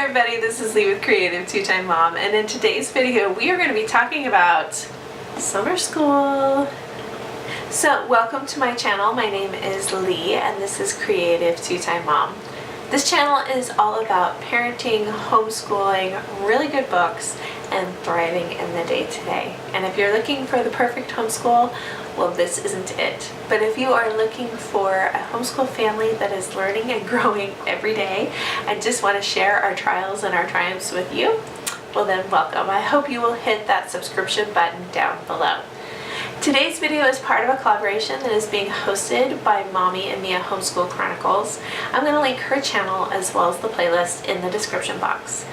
everybody, this is Lee with Creative2xmom, and in today's video we are going to be talking about summer school. So welcome to my channel. My name is Lee and this is Creative2xmom. This channel is all about parenting, homeschooling, really good books, and thriving in the day-to-day. And if you're looking for the perfect homeschool, well, this isn't it. But if you are looking for a homeschool family that is learning and growing every day and just want to share our trials and our triumphs with you, well then welcome. I hope you will hit that subscription button down below. Today's video is part of a collaboration that is being hosted by Mommy and Mia Homeschool Chronicles. I'm going to link her channel as well as the playlist in the description box.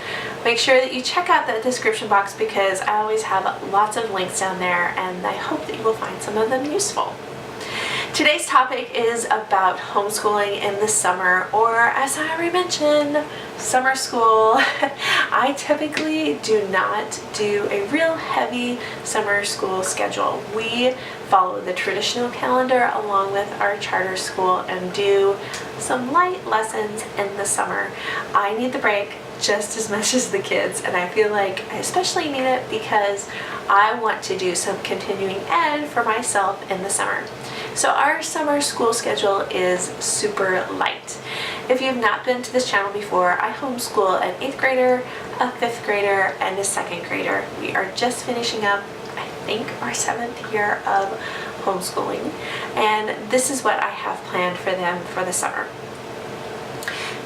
Make sure that you check out that description box because I always have lots of links down there and I hope that you will find some of them useful. Today's topic is about homeschooling in the summer, or as I already mentioned, summer school. I typically do not do a real heavy summer school schedule. We follow the traditional calendar along with our charter school and do some light lessons in the summer. I need the break just as much as the kids, and I feel like I especially need it because I want to do some continuing ed for myself in the summer. So our summer school schedule is super light. If you've not been to this channel before, I homeschool an 8th grader, a 5th grader, and a 2nd grader. We are just finishing up, I think, our 7th year of homeschooling, and this is what I have planned for them for the summer.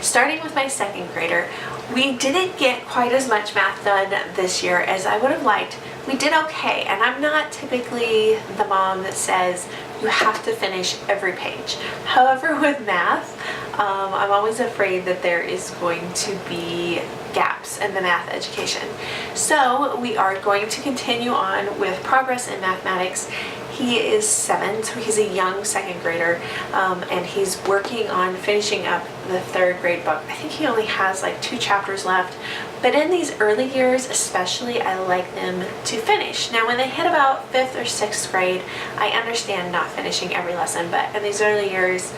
Starting with my 2nd grader, we didn't get quite as much math done this year as I would have liked. We did okay, and I'm not typically the mom that says you have to finish every page. However, with math, I'm always afraid that there is going to be gaps in the math education. So we are going to continue on with progress in mathematics. He is 7, so he's a young 2nd grader, and he's working on finishing up the 3rd grade book. I think he only has like 2 chapters left, but in these early years especially, I like them to finish. Now when they hit about 5th or 6th grade, I understand not finishing every lesson, but in these early years,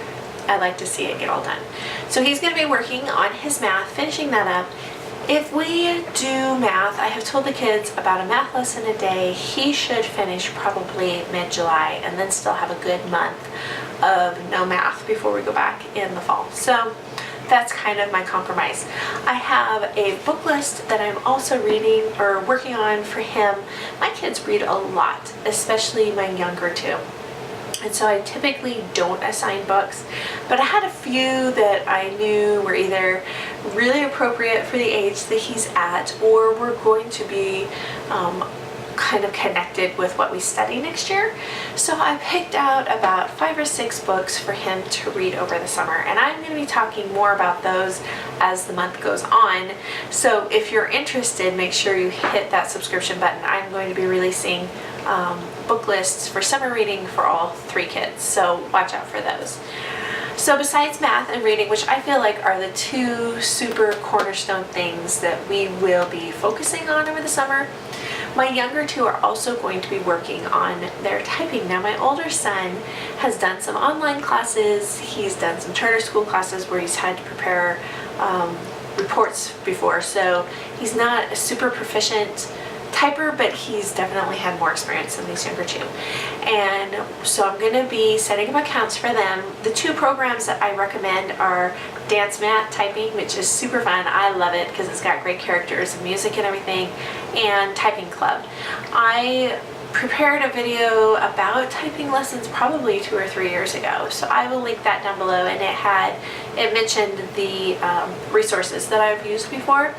I like to see it get all done. So he's going to be working on his math, finishing that up. If we do math, I have told the kids about a math lesson a day. He should finish probably mid-July and then still have a good month of no math before we go back in the fall. So that's kind of my compromise. I have a book list that I'm also reading or working on for him. My kids read a lot, especially my younger two. And so I typically don't assign books, but I had a few that I knew were either really appropriate for the age that he's at or were going to be kind of connected with what we study next year. So I picked out about 5 or 6 books for him to read over the summer, and I'm going to be talking more about those as the month goes on. So if you're interested, make sure you hit that subscription button. I'm going to be releasing book lists for summer reading for all 3 kids, so watch out for those. So besides math and reading, which I feel like are the 2 super cornerstone things that we will be focusing on over the summer, my younger 2 are also going to be working on their typing. Now my older son has done some online classes, he's done some charter school classes where he's had to prepare reports before, so he's not a super proficient typer, but he's definitely had more experience than these younger 2. And so I'm going to be setting up accounts for them. The 2 programs that I recommend are Dance Mat Typing, which is super fun. I love it because it's got great characters and music and everything, and Typing Club. I prepared a video about typing lessons probably 2 or 3 years ago, so I will link that down below, and it mentioned the resources that I've used before.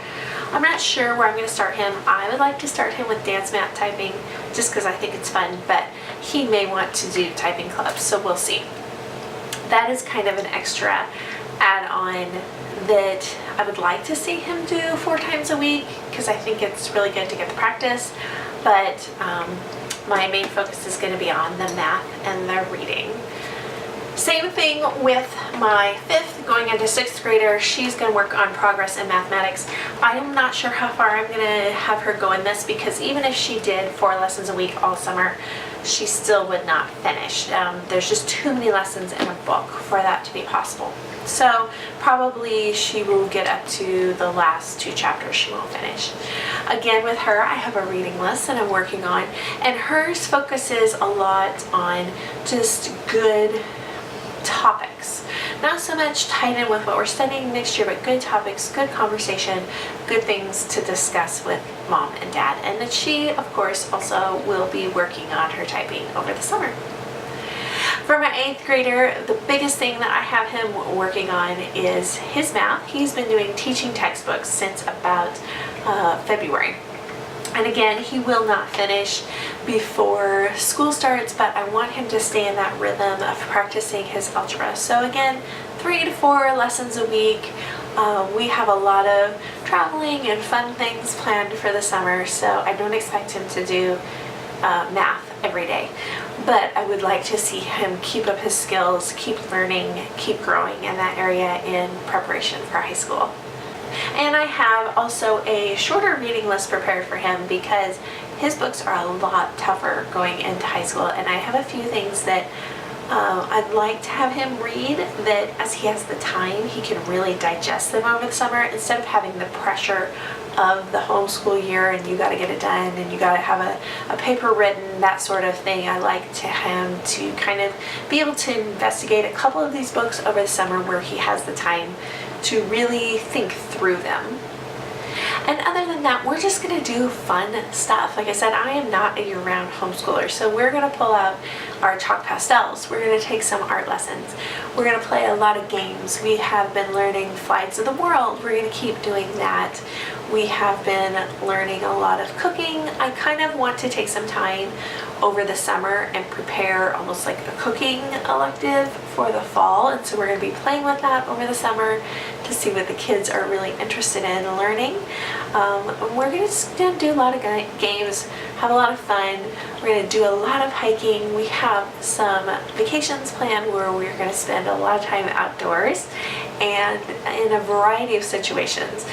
I'm not sure where I'm going to start him. I would like to start him with Dance Mat Typing just because I think it's fun, but he may want to do Typing Club, so we'll see. That is kind of an extra add-on that I would like to see him do 4 times a week because I think it's really good to get the practice, but my main focus is going to be on the math and the reading. Same thing with my 5th going into 6th grader. She's going to work on progress in mathematics. I am not sure how far I'm going to have her go in this because even if she did 4 lessons a week all summer, she still would not finish. There's just too many lessons in a book for that to be possible. So probably she will get up to the last 2 chapters she won't finish. Again, with her, I have a reading list that I'm working on, and hers focuses a lot on just good topics. Not so much tied in with what we're studying next year, but good topics, good conversation, good things to discuss with mom and dad. And that she, of course, also will be working on her typing over the summer. For my 8th grader, the biggest thing that I have him working on is his math. He's been doing teaching textbooks since about February. And again, he will not finish before school starts, but I want him to stay in that rhythm of practicing his algebra. So again, 3 to 4 lessons a week. We have a lot of traveling and fun things planned for the summer, so I don't expect him to do math every day. But I would like to see him keep up his skills, keep learning, keep growing in that area in preparation for high school. And I have also a shorter reading list prepared for him because his books are a lot tougher going into high school, and I have a few things that I'd like to have him read that as he has the time, he can really digest them over the summer instead of having the pressure of the homeschool year and you got to get it done and you got to have a paper written, that sort of thing. I like to him to kind of be able to investigate a couple of these books over the summer where he has the time to really think through them. And other than that, we're just going to do fun stuff. Like I said, I am not a year-round homeschooler, so we're going to pull out our chalk pastels. We're going to take some art lessons. We're going to play a lot of games. We have been learning flags of the world. We're going to keep doing that. We have been learning a lot of cooking. I kind of want to take some time over the summer and prepare almost like a cooking elective for the fall, and so we're going to be playing with that over the summer to see what the kids are really interested in learning. We're going to do a lot of games, have a lot of fun. We're going to do a lot of hiking. We have some vacations planned where we're going to spend a lot of time outdoors and in a variety of situations,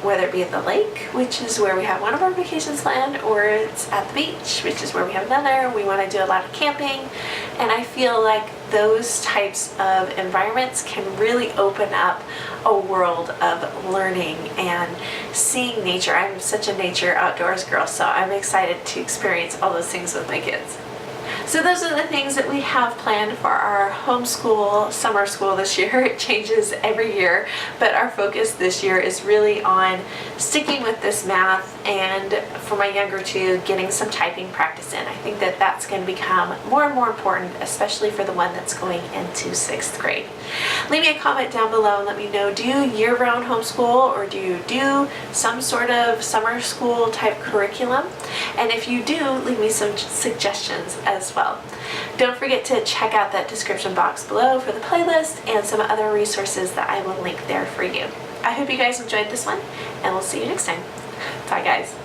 whether it be at the lake, which is where we have one of our vacations planned, or it's at the beach, which is where we have another. We want to do a lot of camping, and I feel like those types of environments can really open up a world of learning and seeing nature. I'm such a nature outdoors girl, so I'm excited to experience all those things with my kids. So those are the things that we have planned for our homeschool summer school this year. It changes every year, but our focus this year is really on sticking with this math, and for my younger two, getting some typing practice in. I think that that's going to become more and more important, especially for the one that's going into 6th grade. Leave me a comment down below and let me know, do you year-round homeschool, or do you do some sort of summer school type curriculum? And if you do, leave me some suggestions as well. Don't forget to check out that description box below for the playlist and some other resources that I will link there for you. I hope you guys enjoyed this one, and we'll see you next time. Bye guys.